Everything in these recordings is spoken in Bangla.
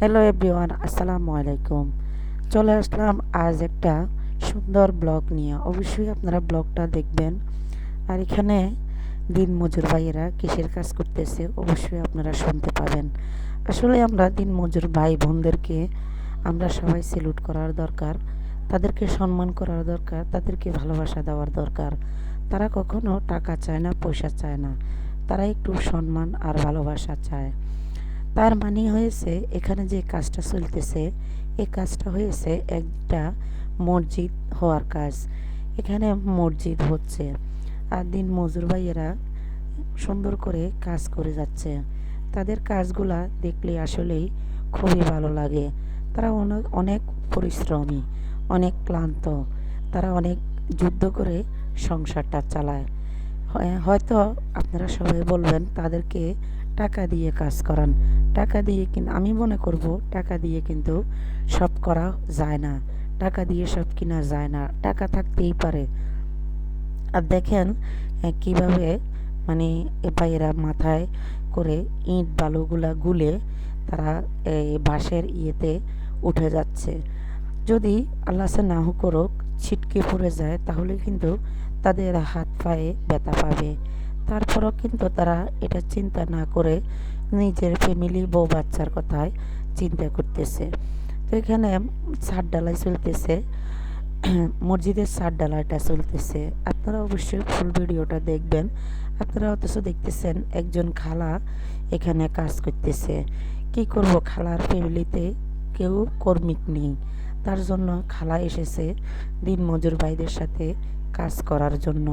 হ্যালো এভরিওয়ান, আসসালামু আলাইকুম। চলে আসলাম আজ একটা সুন্দর ব্লগ নিয়ে। অবশ্যই আপনারা ব্লগটা দেখবেন। আর এখানে দিনমজুর ভাইয়েরা কিসের কাজ করতেছে অবশ্যই আপনারা শুনতে পাবেন। আসলে আমরা দিনমজুর ভাই বোনদেরকে আমরা সবাই সেলুট করার দরকার, তাদেরকে সম্মান করার দরকার, তাদেরকে ভালোবাসা দেওয়ার দরকার। তারা কখনো টাকা চায় না, পয়সা চায় না, তারা একটু সম্মান আর ভালোবাসা চায়। তার মানে হয়েছে এখানে যে কাজটা চলতেছে, এই কাজটা হয়েছে একটা মসজিদ হওয়ার কাজ। এখানে মসজিদ হচ্ছে আর দিন মজুর ভাইয়েরা সুন্দর করে কাজ করে যাচ্ছে। তাদের কাজগুলা দেখলে আসলেই খুবই ভালো লাগে। তারা অনেক অনেক পরিশ্রমী, অনেক ক্লান্ত, তারা অনেক যুদ্ধ করে সংসারটা চালায়। হয়তো আপনারা সবাই বলবেন তাদেরকে টাকা দিয়ে কাজ করান। টাকা দিয়ে কিন্তু আমি মনে করব টাকা দিয়ে কিন্তু সব করা যায় না, টাকা দিয়ে সব কিনা যায় না, টাকা থাকতেই পারে। আর দেখেন কিভাবে মানে ভাইয়েরা মাথায় করে ইট বালুগুলা গুলে তারা এই বাঁশের ইয়েতে উঠে যাচ্ছে। যদি আল্লাহ না করুক ছিটকে পড়ে যায় তাহলে কিন্তু তাদের হাত পায়ে ব্যথা পাবে। তারপরও কিন্তু তারা এটা চিন্তা না করে নিজের ফ্যামিলি বউ বাচ্চার কথায় চিন্তা করতেছে। তো এখানে ছাদ ঢালাই চলতেছে, মসজিদের ছাদ ঢালাইটা চলতেছে। আপনারা অবশ্যই ফুল ভিডিওটা দেখবেন। আপনারা অথচ দেখতেছেন একজন খালা এখানে কাজ করতেছে। কি করব, খালার ফ্যামিলিতে কেউ কর্মিক নেই, তার জন্য খালা এসেছে দিনমজুর ভাইদের সাথে কাজ করার জন্য।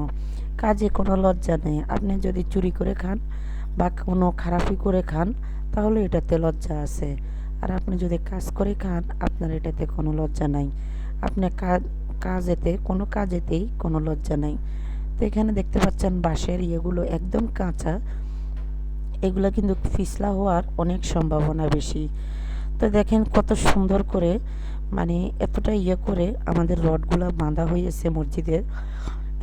কাজে কোনো লজ্জা নেই। আপনি যদি চুরি করে খান বা কোনো খারাপি করে খান তাহলে এটাতে লজ্জা আছে। আর আপনি যদি কাজ করে খান আপনার এটাতে কোনো লজ্জা নাই। আপনি কাজেতে কোনো কাজেতেই কোনো লজ্জা নাই। তো এখানে দেখতে পাচ্ছেন বাঁশের ইয়েগুলো একদম কাঁচা, এগুলো কিন্তু পিছলা হওয়ার অনেক সম্ভাবনা বেশি। তো দেখেন কত সুন্দর করে মানে এতটা ইয়ে করে আমাদের রডগুলো বাঁধা হয়েছে মসজিদের,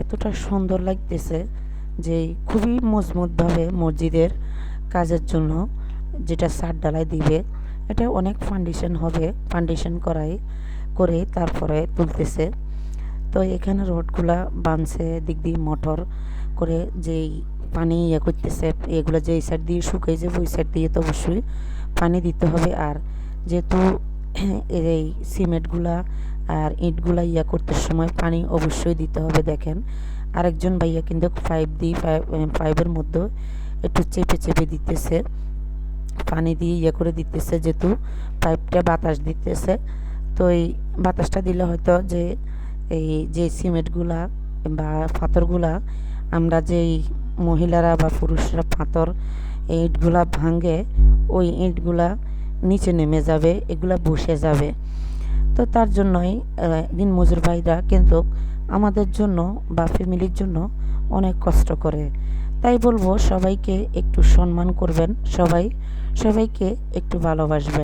এতটা সুন্দর লাগতেছে যে খুবই মজবুতভাবে মসজিদের কাজের জন্য যেটা ছাদ ঢালাই দিবে এটা অনেক ফাউন্ডেশন হবে, ফাউন্ডেশন করে তারপরে তুলতেছে। তো এখানে রডগুলা বাঁধছে দিক দিয়ে মোটর করে, যেই পানি ইয়ে করতেছে এগুলো যে এই সাইড দিয়ে শুকাই যাবে ওই সাইড দিয়ে তো অবশ্যই পানি দিতে হবে। আর যেহেতু এই সিমেন্টগুলা আর ইটগুলা ইয়া করতে সময় পানি অবশ্যই দিতে হবে। দেখেন আরেকজন ভাইয়া কিন্তু পাইপের মধ্যে একটু চেপে চেপে দিতেছে, পানি দিয়ে ইয়ে করে দিতেছে, যেহেতু পাইপটা বাতাস দিতেছে। তো এই বাতাসটা দিলে হয়তো যে এই যে সিমেন্টগুলা বা পাথরগুলা আমরা যেই মহিলারা বা পুরুষরা পাথর ইটগুলা ভাঙে ওই ইটগুলা নিচে নেমে যাবে, এগুলা বসে যাবে। তো তার জন্যই দিনমজুর ভাইরা কিন্তু আমাদের জন্য বা ফ্যামিলির জন্য অনেক কষ্ট করে। তাই বলবো সবাইকে একটু সম্মান করবেন, সবাইকে একটু ভালোবাসবেন।